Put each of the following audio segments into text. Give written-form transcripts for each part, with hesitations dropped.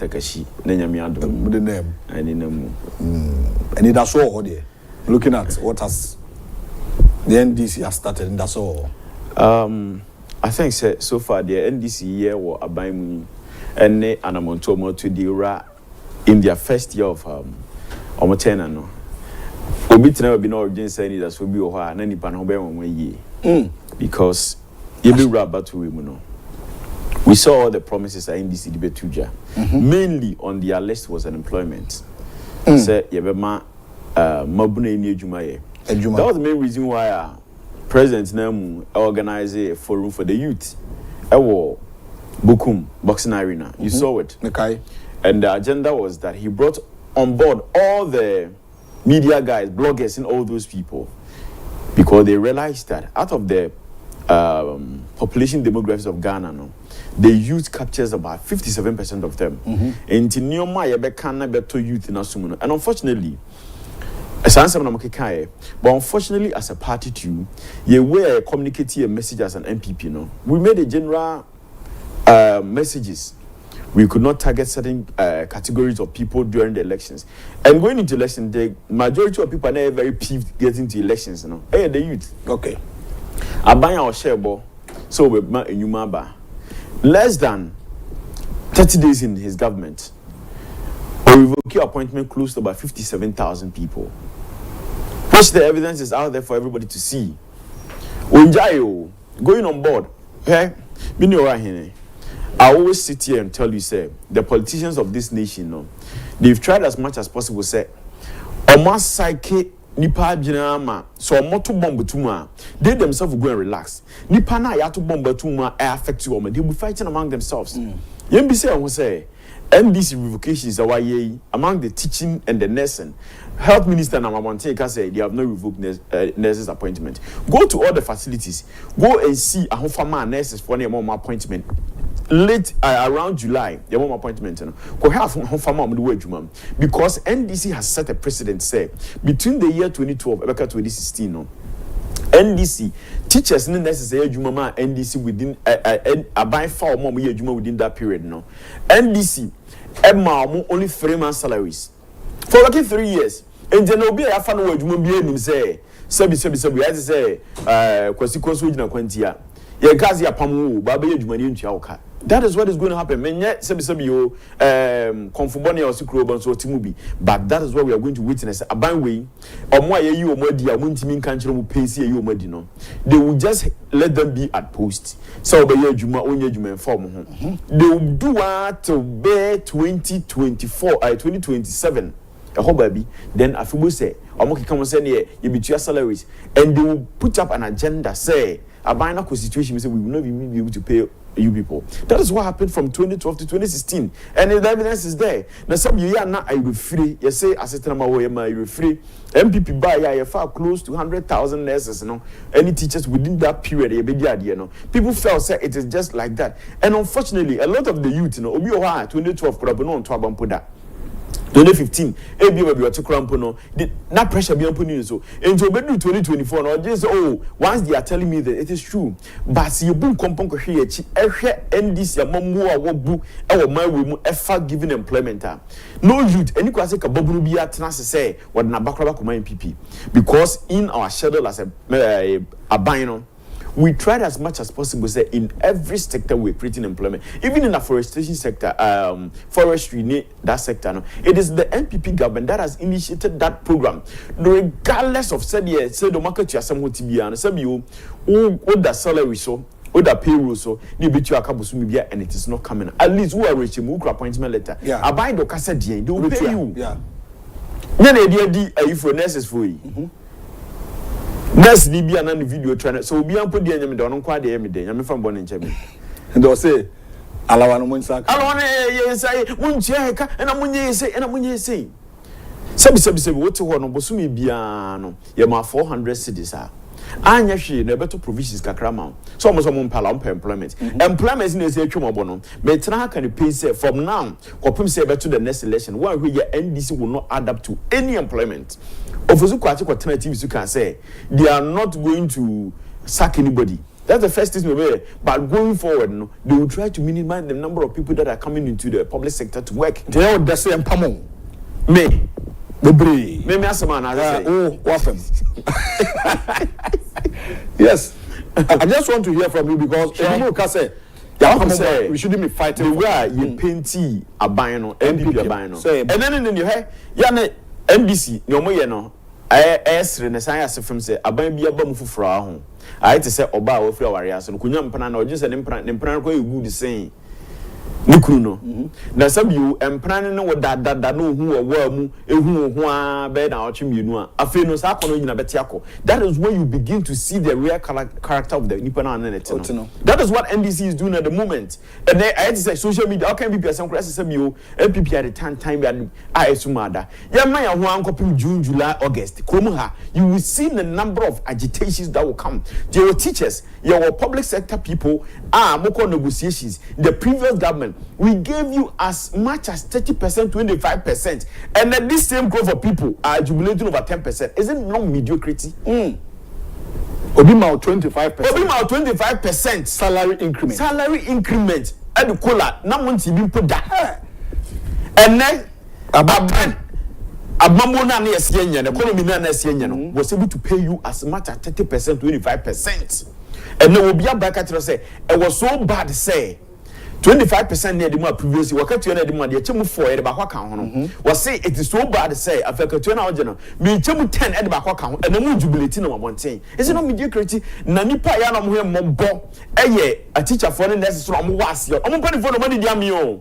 Takashi, Nenyamiado, the name. And in And that's all there. Looking at what has the NDC has started, and that's all. I think so far the NDC year were abiding and anamontomo to the ra in their first year of Omotena no. Obi never been origin saying that will be or any pan because you be rubber to women. We saw all the promises at NDC debate tuja. Mainly on their list was unemployment. Say Yabema Mabune ni Jumaye. That was the main reason why President Nemu organized a forum for the youth. Ewo Bukum Boxing Arena. You saw it. Okay. And the agenda was that he brought on board all the media guys, bloggers, and all those people because they realized that out of the population demographics of Ghana, no, the youth captures about 57% of them. And youth in Asumuno. And unfortunately, but unfortunately, as a party too, you were communicating a message as an MPP. No, we made a general messages. We could not target certain categories of people during the elections. And going into elections, the majority of people are not very peeved getting to elections. You know, hey, the youth. Okay. I buy our share, so we're in Yumaba. Less than 30 days in his government, we revoke your appointment close to about 57,000 people. Which the evidence is out there for everybody to see. Unjayo, going on board, hey, I always sit here and tell you, say, the politicians of this nation, no, they've tried as much as possible, say, Oma Psyche, Nipa Jinama, so Moto Bomba Tuma, they themselves will go and relax. Nipa na Yato Bomba Tuma, affect you, they will be fighting among themselves. Yembi say, I will say, NDC revocations are why among the teaching and the nursing. Health Minister Namamanteka said they have not revoked nurses' appointment. Go to all the facilities. Go and see a home nurses for any more appointment. Late around July, the more appointment. Go have home because NDC has set a precedent. Say between the year 2012 and 2016, no, NDC teachers and nurses say Jumama NDC within a buy 4 more year Juma within that period. No, NDC only 3 months salaries. For working 3 years, and then will be a fan of Jumbi say, Sabi, I say, Quasico Sweden Quantia, Yakazia Pamu, Baby Jumani Chauka. That is what is going to happen. Men yet, Sabi, Confubonia or Sucrobans or Timubi. But that is what we are going to witness. A byway, or more you or more dear, won't mean country will pay see you, Medino. They will just let them be at post. So, by your Juma, only Juma form. They will do what to bear 2024, 2027. A whole baby, then a few say, or Moki come and say, you be your salaries, and they will put up an agenda, say, a binary situation, we will not be able to pay you people. That is what happened from 2012 to 2016, and the evidence is there. Now, some you are not, I will free, you say, assistant, you will free, MPP by you far close to 100,000 nurses, you know, any teachers within that period, you know, people felt say it is just like that, and unfortunately, a lot of the youth, you know, 2012 could have been on 2015, ABO will be to crampono. Not pressure be upon so. Into 2024, or just once they are telling me that it is true, but see you boom component here, NDC, Mamua, Wabu, our my women, ever given employment. No youth, any classic Babu be at Nasa say, what Nabakra MPP, because in our schedule as a bino. We tried as much as possible say in every sector we're creating employment, even in the forestation sector, forestry, that sector. No, it is the NPP government that has initiated that program, regardless of said the market you are somewhat to be on. Some you the salary so. Or the payroll so they beat you a couple and it is not coming. At least who are reaching Muka appointment letter. Yeah. I buy the cassette, they will pay you. Yeah. Then idea for nurses for you. Nurse Libya and the video trainer. So we are put the enemy down on quite the day. I'm from Bonnie Chemi. And they'll say, Alawan Monsak. Alawan, say, Munchaka, and I'm when you say, and I'm when you say. Sabi, what to one of Bosumi Biano, Yama 400 cities are. And actually, the better provisions Kakrama. So almost a month employment. Employment is in a bono. But now can you pay say from now, or put say to the next election, where your NDC will not add up to any employment. Of those alternatives you can say, they are not going to sack anybody. That's the first thing we will. But going forward, no, they will try to minimize the number of people that are coming into the public sector to work. They are the same pamon. Me. Me as a man, yes. I just want to hear from you because people can say, we shouldn't be fighting. The way you painty a bino, MPP a bino. And then in your hair, NDC, no more, no. Renaissance from say, a baby a bum for Frau. I had to say, Oba, or Flowarias, and Kunyam Pan, or just an imprint, good saying. Nikuno. Na some you planning no that no who or worm who bed out you know. Afi no sa kono nyina betiako. That is when you begin to see the real character of the Nippon and that is what NDC is doing at the moment. And then I had to say social media, how can be some crisis you MPP at the time I sumada. Ya man ya ho ankopim June, July, August. Kromuha, you will see the number of agitations that will come. Your teachers, your public sector people moko negotiations. The previous government, we gave you as much as 30%, 25%, and then this same group of people are jubilating over 10%. Is it not mediocrity? Obima 25%. Obima 25% salary increment. Salary increment. And the cola, not once you put that. And then Abamona the economy was able to pay you as much as 30%, 25%. And there will be a back at say it was so bad say 25% near the more previously. What can't you know the money? Chemu 4 at the back account. Was say it is so bad to say. I feel 2 hours general. Me chemu 10 at the back account and the more jubilating on one thing. Is it not mediocrity? Nani pa yana muhe mombo. A teacher for the necessary amuwasi. Amumpeni for the money diamio.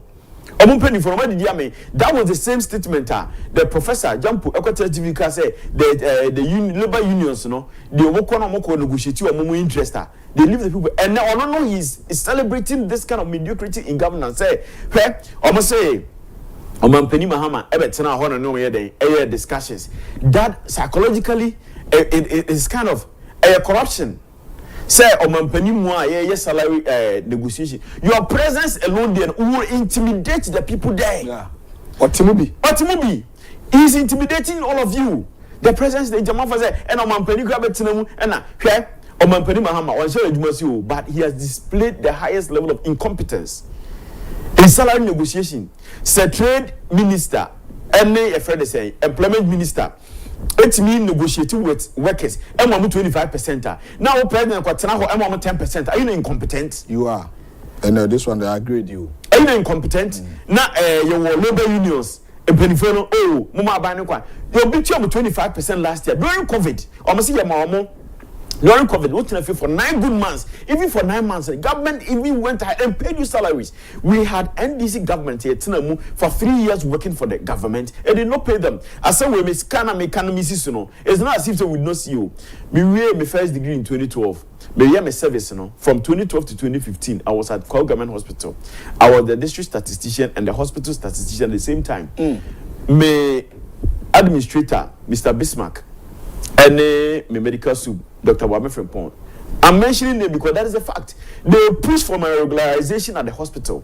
Amumpeni for the money diami. That was the same statement. The professor Jampu Equator TV say the labor unions, no, they work on moko negotiate or more interest. They leave the people, and now I don't know he's celebrating this kind of mediocrity in governance. Say, hey, almost say, Penny Mahama, Everton, I no air discussions. That psychologically, it is kind of a corruption. Say, Penny Moa, yes, salary negotiation. Your presence alone then will intimidate the people there. Yeah. Otimubi. He's intimidating all of you. The presence, the Jamafa say, and Penny grab it to them, and but he has displayed the highest level of incompetence in salary negotiation. Say trade minister, any friend say employment minister, it means negotiating with workers. I'm 25%. Now president Kwatana, I'm 10%. Are you incompetent? You are. And this one I agree with you. Are you incompetent? Now your labor unions. Penifeno, oh, Mama Banekwa. You'll be 25% last year during COVID. Almost see your mama. During COVID, what for 9 good months, even for 9 months, the government even went ahead and paid you salaries. We had NDC government here for 3 years working for the government and did not pay them. As some way, it's not as if they would not see you. Me my first degree in 2012. My service, from 2012 to 2015, I was at Kwao Government Hospital. I was the district statistician and the hospital statistician at the same time. My administrator, Mr. Bismarck, and my medical soup, Dr. Wame Frimpong. I'm mentioning it because that is a fact. They pushed for my regularization at the hospital.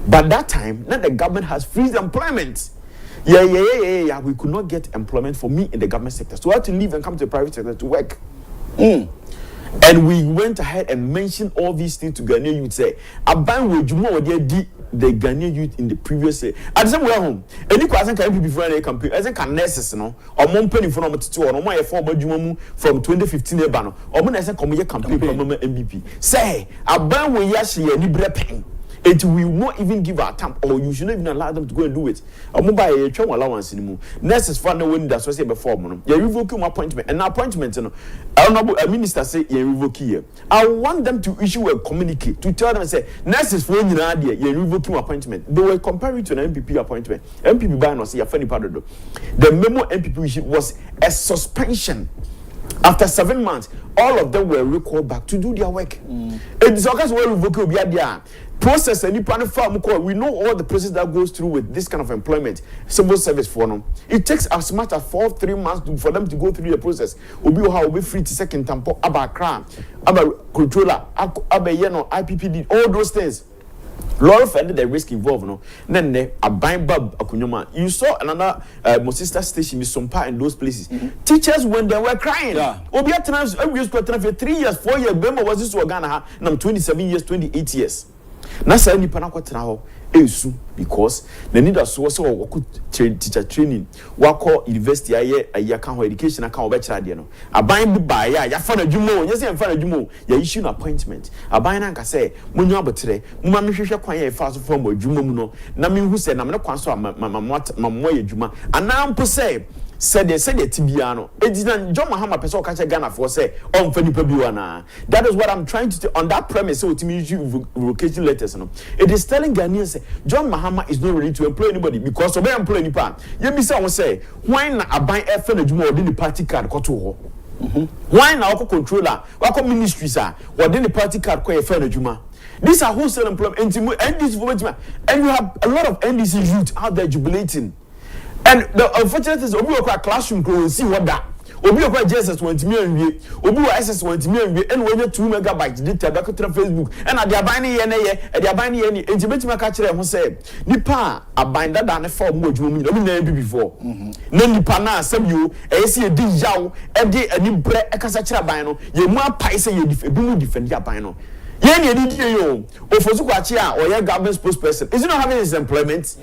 But that time, now the government has freezed employment. Yeah. We could not get employment for me in the government sector. So I had to leave and come to the private sector to work. And we went ahead and mentioned all these things to Ghanaian youth. Say, Aban we Jumo the Ghanaian youth in the previous year. At the same way home, and you can say before the campaign, as a nurses, no, or Mompeni from 2 or my former Jumu from 2015 Ebano, or when I say come campaign from MVP. Say, Aban we yashi and libre pen. It will not even give our time, or you should not even allow them to go and do it. I'm going to buy a train allowance anymore. Nurses for no one that's what I say before. You revoke my appointment, and appointment, a minister say you revoke here. I want them to issue a communique to tell them say nurses for any idea you revoke my appointment. They were comparing to an MPP appointment. MPP by no say a funny part of the memo MPP issue was a suspension. After 7 months, all of them were recalled back to do their work. It is okay to revoke your process and we know all the process that goes through with this kind of employment, civil service for them. It takes as much as 3 months for them to go through the process. Will be free to second tampo, about crime, about controller, about IPPD, all those things. lot of the risk involved, no. Then a bind bub akunyoma. You saw another sister station with some part in those places. Teachers when they were crying. Obi at times we used to for 3 years, 4 years. Bema was this Ghana. Now 27 years, 28 years. Na sa ni pana kwatena ho esu because the need of so teacher training wako university aye kan ho education aka obechira de no aban bi ba ya fa na dwumo nyese en fa na dwumo ya issue an appointment aban na nka say munyu abotre muma mehwehwe kwan ya fa so from dwumo mu no na menhu say na me kwan so mammo ya dwuma anampo say said tibia no ejina John Mahama person o ka che Ghana for say on fa nipa bi wana. That is what I'm trying to on that premise so to me revocation letters no it is telling Ghanaians say John Mahama is not ready to employ anybody because obe employ nipa ye bi say won say why na aban e fa na dwuma odi the party card ko to ho why na wako controller wako ministries odi the party card ko e fa na dwuma. These are wholesale employment and you have a lot of NDC youth out there jubilating. And the unfortunate is obi okwa classroom go see what that obi okwa JSS 20 million obi wa SS 20 million and when 2 megabytes data back to Facebook and at the aban ye na ye at the aban ye ni enti ma ka kire ho say nipa aban da na fa mo adwuma mu na bi before na nipa na asem yo e se e di yaw e di ani bre e kasa kire aban no ye mu apai say ye bi mu defend aban no ye ni edi yo ofosu kwachi a or your government spokesperson is he not having his employment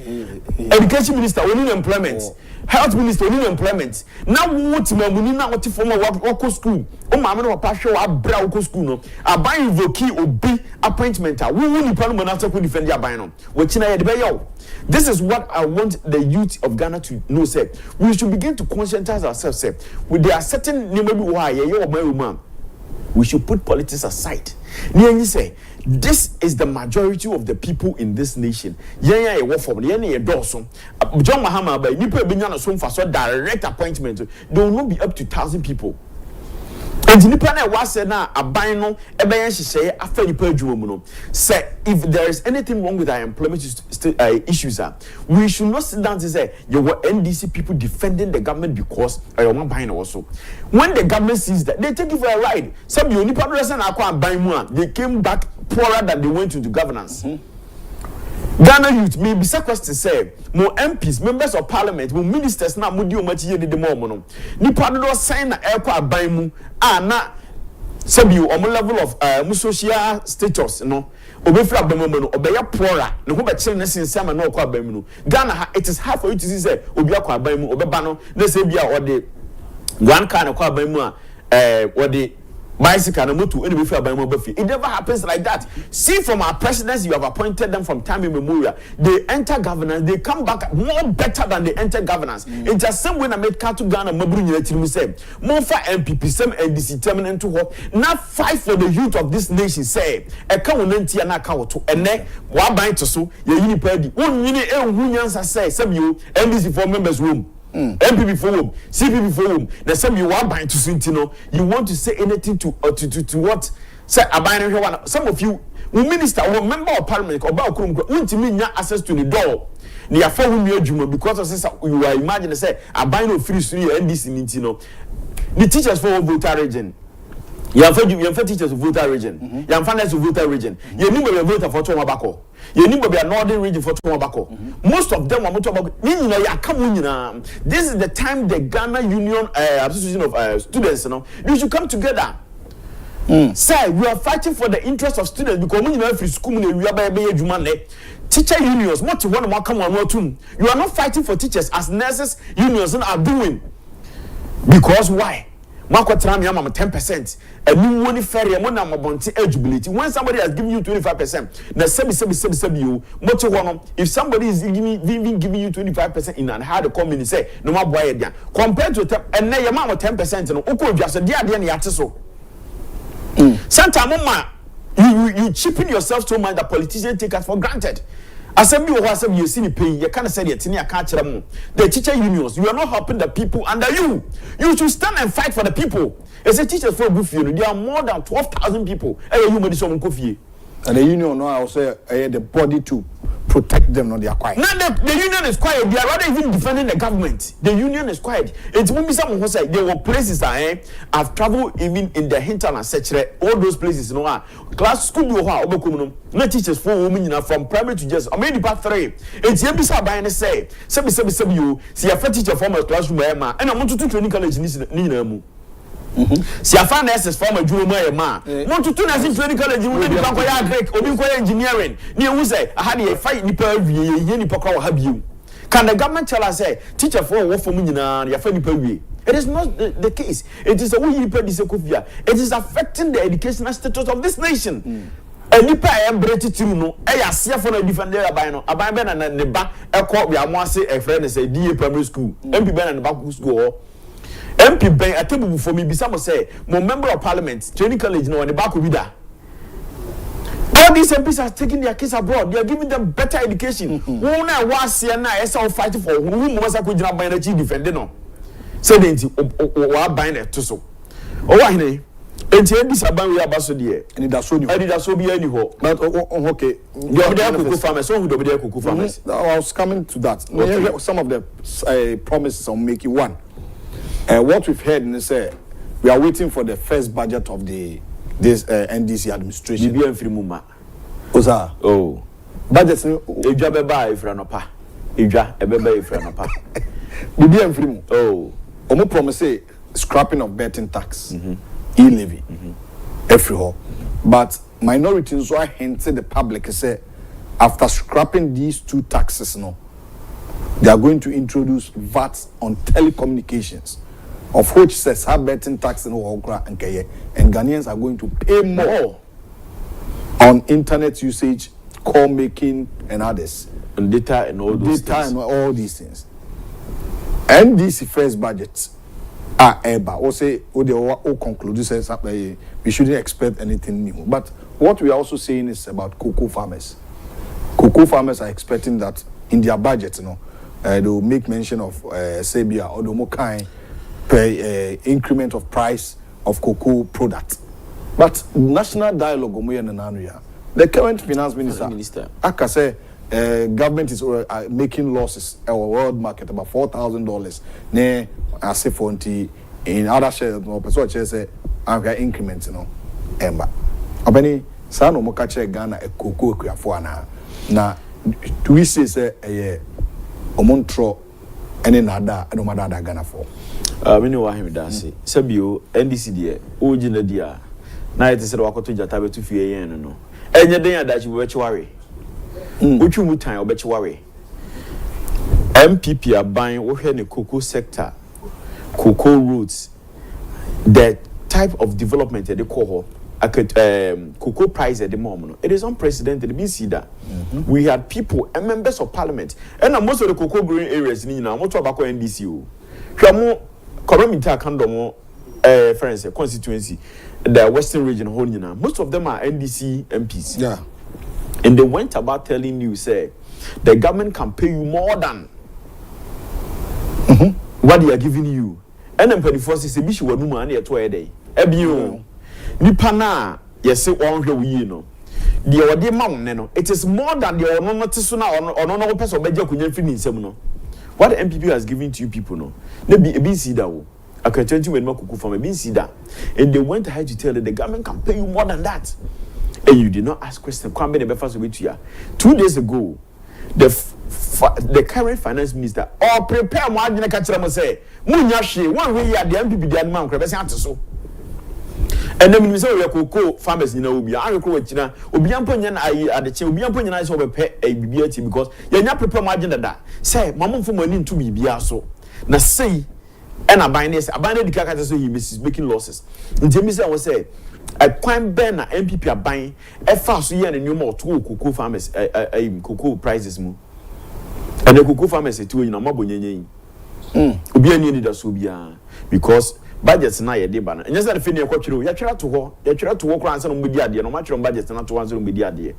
education minister we need employment health minister we need employment now what mamuni na what form of school o ma me no papa hwe wa bra wo school no aban invoke obi appointment we need plan mo na to defend aban no we china ye de be yo. This is what I want the youth of Ghana to know, say we should begin to conscientize ourselves, say with there are certain maybe why we should put politics aside. You say this is the majority of the people in this nation. John Mahama by Nipa Binyana so for direct appointment. There will not be up to 1,000 people. And Nipa na was na aban no ebeyan hihye afa nipa adwuma no say if there is anything wrong with our employment issues we should not sit down and say you were NDC people defending the government because your man buying also when the government sees that they take you for a ride. Some you nipa person akwa ban mu they came back poorer than they went into governance. Ghana youth may be question to say more MPs, members of parliament, more ministers na mudi o machi yedi de mo no. Nipa do sign na ekwa aban mu na sabi o level of social status no. Obefra aban mu no obeya poorer. Ne ho be kire ne sinsama na okwa aban mu no. Ghana it is hard for you to see say obi akwa aban mu obeba no na say bia o de one car na kwa aban mu o de bicycle and motor any before by mobile. It never happens like that. See from our presidents, you have appointed them from time immemorial. They enter governance, they come back more better than they enter governance. It's just same when I made Katu Ghana Mabru say more for MPP, some NDC terminal to work. Now fight for the youth of this nation. Say a county and a cow to and then what bind to so your unipedi. One minute say some you NDC for members room. MPP forum, CPP forum. There's some you want buying to Sintino. You want to say anything to what? Say a some of you, minister or member of parliament or Balcom, want to mean access to the door. They are for whom because of you are imagine say a buying of free NDC Nintino. The teachers for voter region. You have teachers of voter region. You have finance of voter region. You need to vote for Tomabako. You need to be a northern region for Tomabako. Most of them are Tomabako. This is the time the Ghana Union Association of Students, you should come together. Say we are fighting for the interest of students because when you know school we are teacher unions, what you want to come on. You are not fighting for teachers as nurses unions are doing. Because why? Marco Trami, I'm 10%. And you want to ferry a money eligibility. When somebody has given you 25%, now if somebody is giving you 25% in and how to come in and say, no more boy, compared to and now your mom 10%, and Oko just a dear Yatiso. Santa you cheapen yourself so much that politicians take us for granted. Assembly or assembly, you see the pay, you can't say it, you can't tell them. The teacher unions, you are not helping the people under you. You should stand and fight for the people. As a teacher for Buffy, there are more than 12,000 people. And the union now say the body too. protect them, not their quiet. Now the union is quiet. They are rather even defending the government. The union is quiet. It's when someone who said there were places that I've traveled even in the hinterland, all those places. You know, class school you have no teachers for women from primary to just. I mean, part 3. It's here beside by and say, you see a teacher from a classroom, and I want to do training college in si afa na SS form adwuma ya ma want to turn as in training college we dey bank ya agric obi ko engineering ni e hu say aha dey fight nipa awie ye nipa kwa ha biu can the government tell us say teacher for wo form nyina ya fa nipa awie? It is not the case. It is a we nipa disekofia. It is affecting the educational status of this nation. Nipa embrace tiru no e ya sia for na defender aban no aban be na ne ba e ko we amwase e friend say DA primary school MP be na ne ba school MP Ben a table for me, Bisamo say, more member of parliament, training college, no, and the back of that. All these MPs are taking their kids abroad, they are giving them better education. Who now was here now, SL fighting for whom was I could not buy the chief defender? No, said or buying it to so. Oh, I know. And this about we are Basso, and that's so be anyhow. But okay, you are there to farmers, so who do there to farmers? I was coming to that. Okay. Some of the promises I'm making. One. What we've heard is we are waiting for the first budget of this NDC administration. BBM free muma. Oza. Oh. Budget. Ejwa beba ifranopa. Ejwa ebeba ifranopa. BBM free mu. Oh. Omo promise scrapping of betting tax, e-levy, every hall. But minorities who hinted the public say after scrapping these two taxes, no, they are going to introduce VAT on telecommunications. Of which says have betting tax in Okra and Keye, and Ghanaians are going to pay more on internet usage, call making, and others, and data and all those data things. And all these things. NDC first budget are eba. Or say, or conclude says we shouldn't expect anything new. But what we are also saying is about cocoa farmers. Cocoa farmers are expecting that in their budget, they will make mention of Sabia or the Mokai. Increment of price of cocoa product. But national dialogue, the current finance minister, I say, government is making losses at our world market about $4,000. Ne, I say 40 in other shares, no, person say I got increments, Emba. Abeni, sa no mo kache Ghana a cocoa kuafo na. Na, we say omontro ene nada no madada Ghana for. We know him dance. Sabio, NDC dear, Ojina dear. Now it is a wakoto jatabe to fear no. And your day that you bet you worry. Which you would time or bet you worry. MPP are buying over the cocoa sector, cocoa roots, the type of development at the core. Cocoa price at the moment. It is unprecedented. We see that. We had people and members of parliament. And most of the cocoa growing areas in Nina, about NDC. Koromita Kandomo friends constituency, the western region whole most of them are NDC MPs. Yeah. And they went about telling you, say, the government can pay you more than what they are giving you. And then the first is a bishi wanu money at 2 a day. Ebio. Nipana, yes, one we know. The order mountain, it is more than the ononotisuna or no person beja kunye fini semuno. What the MPP has given to you people, no? They be a BC that I can tell you when Makuku from a BC that. And they went ahead to tell that the government can pay you more than that. And you did not ask questions. 2 days ago, the current finance minister, or prepare more than I catch them say, Munyashi, one way at the MPP, the man, so. And then we say we are cocoa farmers, we are China, we are putting at the chain, we are putting eyes over pay a BBT because you're not prepared margin that. Say, Mamma for money to be so. Now say, and I buy this, I buy the carcass so he is making losses. And Jimmy said, was say, a quite banner MPP are buying a fast year and no more 2 cocoa farmers, cocoa prices. And the cocoa farmers say 2 in a mobile. Ubi any need a because. Budgets na ye de ba na enye se fe ne kwatwere ya twera to ho ya twera to wo kran se no mudi ade no ma twere budget na to wanzo mudi ade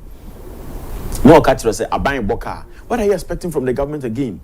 no ka twere say aban boka what are you expecting from the government again